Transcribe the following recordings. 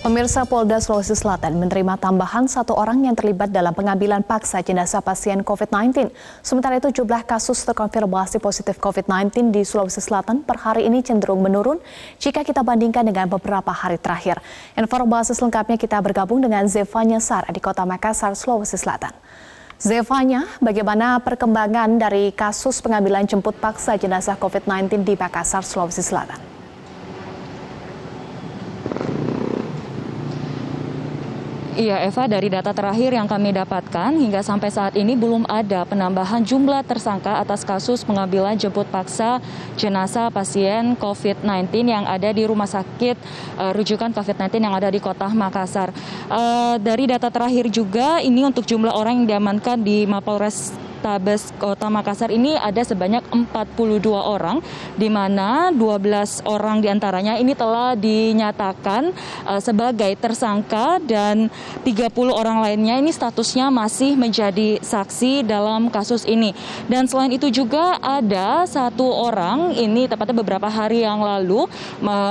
Pemirsa, Polda Sulawesi Selatan menerima tambahan 1 orang yang terlibat dalam pengambilan paksa jenazah pasien COVID-19. Sementara itu, jumlah kasus terkonfirmasi positif COVID-19 di Sulawesi Selatan per hari ini cenderung menurun jika kita bandingkan dengan beberapa hari terakhir. Informasi selengkapnya kita bergabung dengan Zevanya Sara di Kota Makassar, Sulawesi Selatan. Zevanya, bagaimana perkembangan dari kasus pengambilan jemput paksa jenazah COVID-19 di Makassar, Sulawesi Selatan? Iya, Eva, dari data terakhir yang kami dapatkan, hingga sampai saat ini belum ada penambahan jumlah tersangka atas kasus pengambilan jemput paksa jenazah pasien COVID-19 yang ada di rumah sakit rujukan COVID-19 yang ada di Kota Makassar. Dari data terakhir juga, ini untuk jumlah orang yang diamankan di Mapolres Tabes Kota Makassar ini ada sebanyak 42 orang, di mana 12 orang diantaranya ini telah dinyatakan sebagai tersangka dan 30 orang lainnya ini statusnya masih menjadi saksi dalam kasus ini. Dan selain itu juga ada 1 orang ini tepatnya beberapa hari yang lalu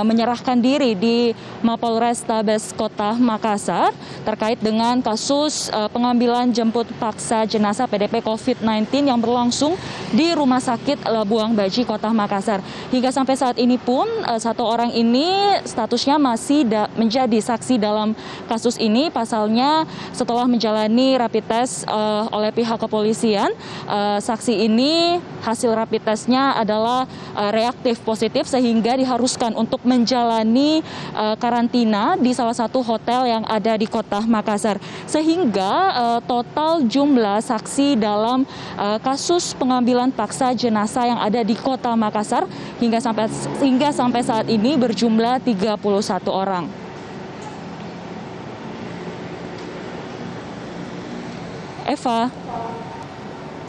menyerahkan diri di Mapolres Tabes Kota Makassar terkait dengan kasus pengambilan jemput paksa jenazah PDP COVID-19 yang berlangsung di Rumah Sakit Labuang Baji, Kota Makassar. Hingga sampai saat ini pun 1 orang ini statusnya masih menjadi saksi dalam kasus ini. Pasalnya setelah menjalani rapid test oleh pihak kepolisian, saksi ini hasil rapid testnya adalah reaktif positif sehingga diharuskan untuk menjalani karantina di salah satu hotel yang ada di Kota Makassar. Sehingga total jumlah saksi dalam kasus pengambilan paksa jenazah yang ada di Kota Makassar hingga sampai saat ini berjumlah 31 orang. Eva.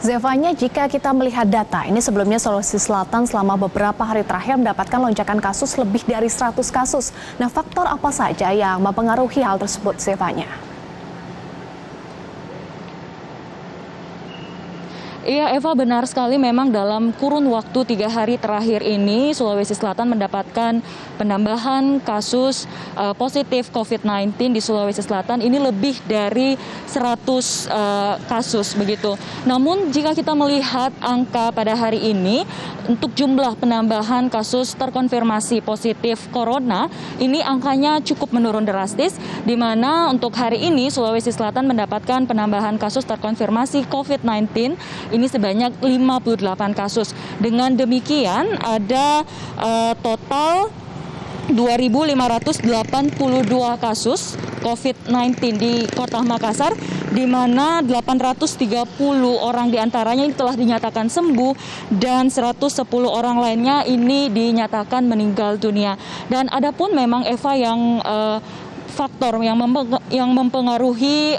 Zevanya, jika kita melihat data, ini sebelumnya Sulawesi Selatan selama beberapa hari terakhir mendapatkan lonjakan kasus lebih dari 100 kasus. Nah, faktor apa saja yang mempengaruhi hal tersebut, Zevanya? Iya, Eva, benar sekali. Memang dalam kurun waktu 3 hari terakhir ini Sulawesi Selatan mendapatkan penambahan kasus positif COVID-19 di Sulawesi Selatan ini lebih dari 100 kasus begitu. Namun jika kita melihat angka pada hari ini untuk jumlah penambahan kasus terkonfirmasi positif corona ini angkanya cukup menurun drastis, di mana untuk hari ini Sulawesi Selatan mendapatkan penambahan kasus terkonfirmasi COVID-19 ini sebanyak 58 kasus. Dengan demikian ada total 2.582 kasus COVID-19 di Kota Makassar, di mana 830 orang diantaranya ini telah dinyatakan sembuh dan 110 orang lainnya ini dinyatakan meninggal dunia. Dan ada pun memang, Eva, yang faktor yang mempengaruhi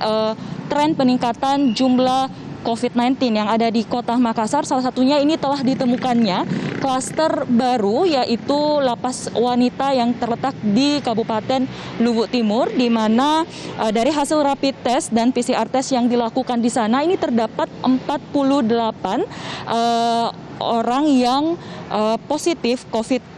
tren peningkatan jumlah COVID-19 yang ada di Kota Makassar, salah satunya ini telah ditemukannya klaster baru, yaitu lapas wanita yang terletak di Kabupaten Luwu Timur, di mana dari hasil rapid test dan PCR test yang dilakukan di sana ini terdapat 48 orang yang positif COVID-19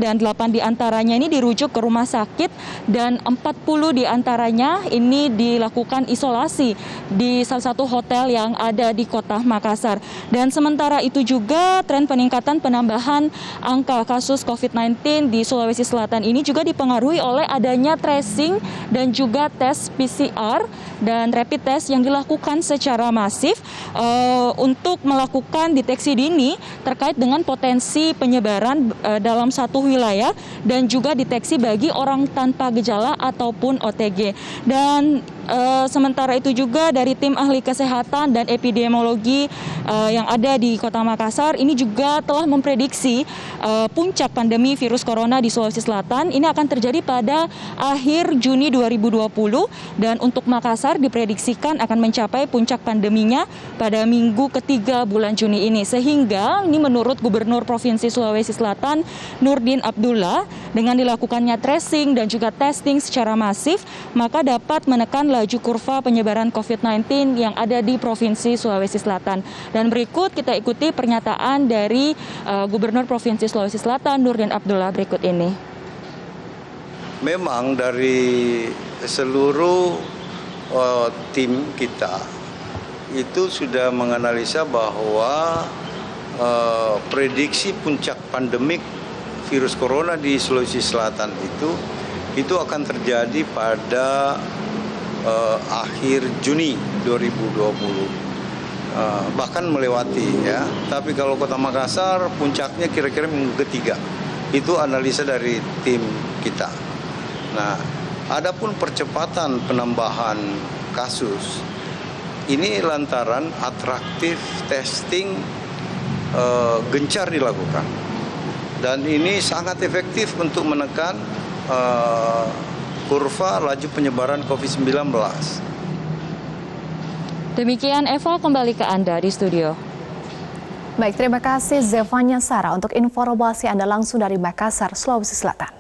dan 8 diantaranya ini dirujuk ke rumah sakit dan 40 diantaranya ini dilakukan isolasi di salah satu hotel yang ada di Kota Makassar. Dan sementara itu juga tren peningkatan penambahan angka kasus COVID-19 di Sulawesi Selatan ini juga dipengaruhi oleh adanya tracing dan juga tes PCR dan rapid test yang dilakukan secara masif untuk melakukan deteksi dini terkait dengan potensi penyebaran dalam satu wilayah dan juga deteksi bagi orang tanpa gejala ataupun OTG. Dan sementara itu juga dari tim ahli kesehatan dan epidemiologi yang ada di Kota Makassar ini juga telah memprediksi puncak pandemi virus corona di Sulawesi Selatan ini akan terjadi pada akhir Juni 2020 dan untuk Makassar diprediksikan akan mencapai puncak pandeminya pada minggu ketiga bulan Juni ini. Sehingga ini menurut Gubernur Provinsi Sulawesi Selatan Nurdin Abdullah, dengan dilakukannya tracing dan juga testing secara masif maka dapat menekan laju kurva penyebaran COVID-19 yang ada di Provinsi Sulawesi Selatan. Dan berikut kita ikuti pernyataan dari Gubernur Provinsi Sulawesi Selatan Nurdin Abdullah berikut ini. memang dari seluruh tim kita itu sudah menganalisa bahwa prediksi puncak pandemik virus corona di Sulawesi Selatan itu akan terjadi pada akhir Juni 2020. Bahkan melewati ya. Tapi kalau Kota Makassar puncaknya kira-kira minggu ketiga. Itu analisa dari tim kita. Nah, adapun percepatan penambahan kasus ini lantaran atraktif testing gencar dilakukan. Dan ini sangat efektif untuk menekan kurva laju penyebaran COVID-19. Demikian Eva, kembali ke Anda di studio. Baik, terima kasih Zevanya Sarah untuk informasi Anda langsung dari Makassar, Sulawesi Selatan.